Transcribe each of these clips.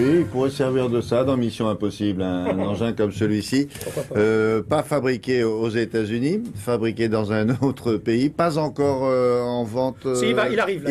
Oui, il pourrait servir de ça dans Mission Impossible, un engin comme celui-ci. Pas fabriqué aux États-Unis, fabriqué dans un autre pays, pas encore en vente. Si, il arrive.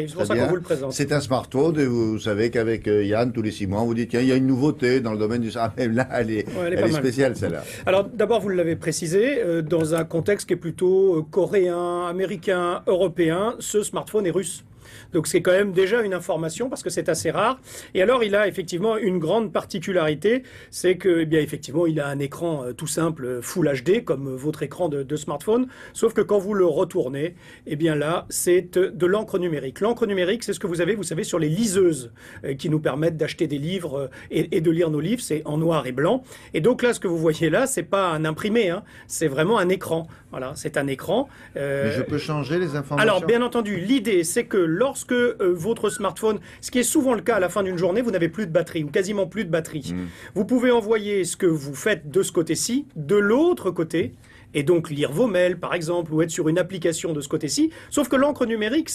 C'est pour ça qu'on vous le présente. C'est un smartphone et vous savez qu'avec Yann, tous les 6 mois, on vous dit tiens, il y a une nouveauté dans le domaine du... Ah, même là, elle est spéciale, celle-là. Alors, d'abord, vous l'avez précisé, dans un contexte qui est plutôt coréen, américain, européen, ce smartphone est russe. Donc c'est quand même déjà une information parce que c'est assez rare. Et alors il a effectivement une grande particularité, c'est que eh bien effectivement il a un écran tout simple Full HD comme votre écran de smartphone, sauf que quand vous le retournez, eh bien là c'est de l'encre numérique. L'encre numérique, c'est ce que vous avez, vous savez, sur les liseuses qui nous permettent d'acheter des livres et de lire nos livres, c'est en noir et blanc. Et donc là ce que vous voyez là, c'est pas un imprimé, hein, c'est vraiment un écran. Voilà, c'est un écran. Mais je peux changer les informations. Alors bien entendu, l'idée c'est que lorsque votre smartphone, ce qui est souvent le cas à la fin d'une journée, vous n'avez plus de batterie ou quasiment plus de batterie. Vous pouvez envoyer ce que vous faites de ce côté-ci, de l'autre côté, et donc lire vos mails par exemple, ou être sur une application de ce côté-ci. Sauf que l'encre numérique,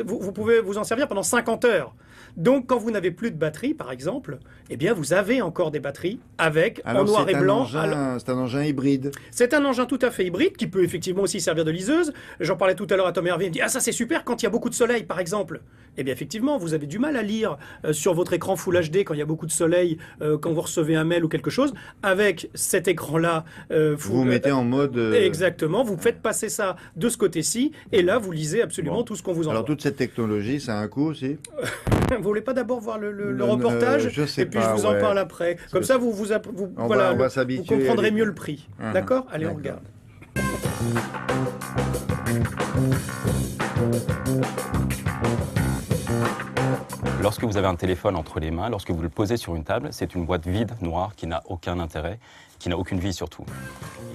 vous pouvez vous en servir pendant 50 heures. Donc quand vous n'avez plus de batterie par exemple, eh bien vous avez encore des batteries avec en noir et blanc. C'est un engin hybride. C'est un engin tout à fait hybride qui peut effectivement aussi servir de liseuse. J'en parlais tout à l'heure à Tom Hervé, il me dit « Ah ça c'est super quand il y a beaucoup de soleil par exemple ». Eh bien effectivement, vous avez du mal à lire sur votre écran Full HD quand il y a beaucoup de soleil, quand vous recevez un mail ou quelque chose. Avec cet écran-là... vous mettez en mode... Exactement, vous faites passer ça de ce côté-ci et là vous lisez absolument tout ce qu'on vous envoie. Alors toute cette technologie, ça a un coût aussi. Vous voulez pas d'abord voir le reportage je sais et puis pas, je vous en parle après. Comme ça, vous comprendrez mieux le prix. D'accord ? Allez, on regarde. Lorsque vous avez un téléphone entre les mains, lorsque vous le posez sur une table, c'est une boîte vide, noire, qui n'a aucun intérêt, qui n'a aucune vie surtout.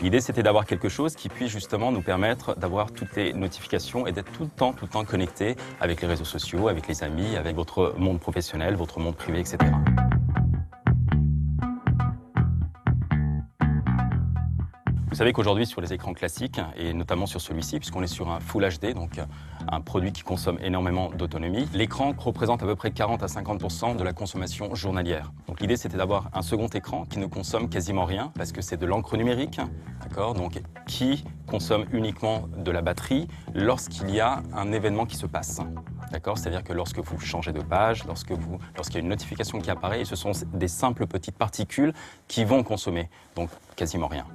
L'idée, c'était d'avoir quelque chose qui puisse justement nous permettre d'avoir toutes les notifications et d'être tout le temps connecté avec les réseaux sociaux, avec les amis, avec votre monde professionnel, votre monde privé, etc. Vous savez qu'aujourd'hui, sur les écrans classiques, et notamment sur celui-ci, puisqu'on est sur un Full HD, donc un produit qui consomme énormément d'autonomie, l'écran représente à peu près 40 à 50% de la consommation journalière. Donc l'idée, c'était d'avoir un second écran qui ne consomme quasiment rien, parce que c'est de l'encre numérique, d'accord, donc qui consomme uniquement de la batterie lorsqu'il y a un événement qui se passe. D'accord, c'est-à-dire que lorsque vous changez de page, lorsqu'il y a une notification qui apparaît, ce sont des simples petites particules qui vont consommer, donc quasiment rien.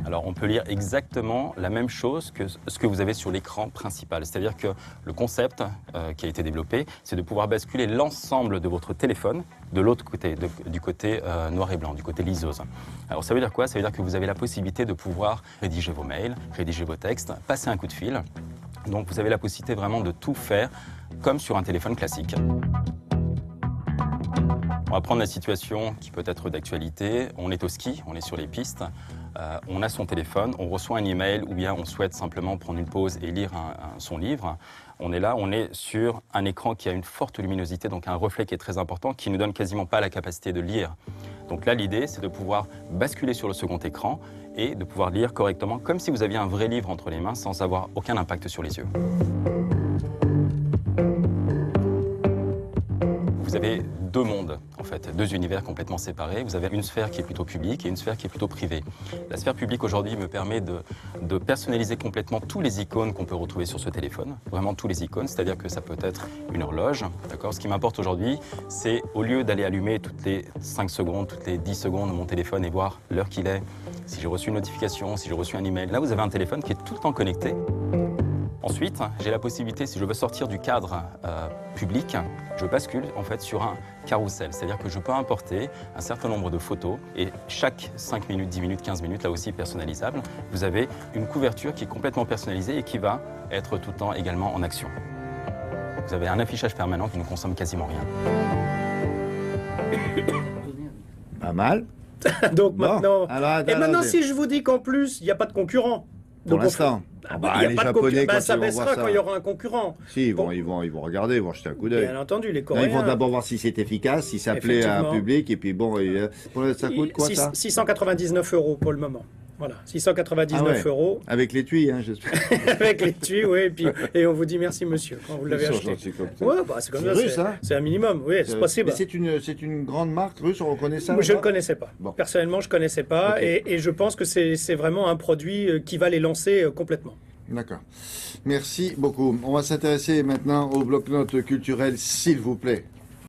Alors on peut lire exactement la même chose que ce que vous avez sur l'écran principal. C'est-à-dire que le concept qui a été développé, c'est de pouvoir basculer l'ensemble de votre téléphone de l'autre côté, du côté noir et blanc, du côté liseuse. Alors ça veut dire quoi? Ça veut dire que vous avez la possibilité de pouvoir rédiger vos mails, rédiger vos textes, passer un coup de fil. Donc vous avez la possibilité vraiment de tout faire comme sur un téléphone classique. On va prendre la situation qui peut être d'actualité. On est au ski, on est sur les pistes. On a son téléphone, on reçoit un email ou bien on souhaite simplement prendre une pause et lire son livre. On est là, on est sur un écran qui a une forte luminosité, donc un reflet qui est très important, qui ne donne quasiment pas la capacité de lire. Donc là, l'idée, c'est de pouvoir basculer sur le second écran et de pouvoir lire correctement, comme si vous aviez un vrai livre entre les mains, sans avoir aucun impact sur les yeux. Vous avez deux mondes, en fait, deux univers complètement séparés. Vous avez une sphère qui est plutôt publique et une sphère qui est plutôt privée. La sphère publique aujourd'hui me permet de personnaliser complètement tous les icônes qu'on peut retrouver sur ce téléphone, vraiment tous les icônes, c'est-à-dire que ça peut être une horloge, d'accord. Ce qui m'importe aujourd'hui, c'est au lieu d'aller allumer toutes les 5 secondes, toutes les 10 secondes mon téléphone et voir l'heure qu'il est, si j'ai reçu une notification, si j'ai reçu un email, là vous avez un téléphone qui est tout le temps connecté. Ensuite, j'ai la possibilité, si je veux sortir du cadre public, je bascule en fait sur un carrousel, c'est-à-dire que je peux importer un certain nombre de photos et chaque 5 minutes, 10 minutes, 15 minutes, là aussi personnalisable, vous avez une couverture qui est complètement personnalisée et qui va être tout le temps également en action. Vous avez un affichage permanent qui ne consomme quasiment rien. Pas mal. Donc bon, maintenant, alors, et maintenant si je vous dis qu'en plus, il n'y a pas de concurrent. Pour l'instant. Les Japonais, ça baissera quand il y aura un concurrent. Si, ils vont regarder, ils vont jeter un coup d'œil. Bien entendu, les Coréens. Ils vont d'abord voir si c'est efficace, si ça plaît à un public, et puis bon, ça coûte quoi ça? 699 € pour le moment. Voilà, 699 €. Avec l'étui, hein, j'espère. Avec l'étui, oui, et on vous dit merci monsieur quand vous l'avez Ils sont acheté. gentils comme ça. Ouais, bah, c'est comme ça, russe, hein. c'est un minimum, oui, c'est possible. Mais c'est une grande marque russe, on reconnaît ça? Je ne connaissais pas. Bon. Personnellement, je ne connaissais pas, Ok. et je pense que c'est vraiment un produit qui va les lancer complètement. D'accord. Merci beaucoup. On va s'intéresser maintenant au bloc-notes culturel, s'il vous plaît.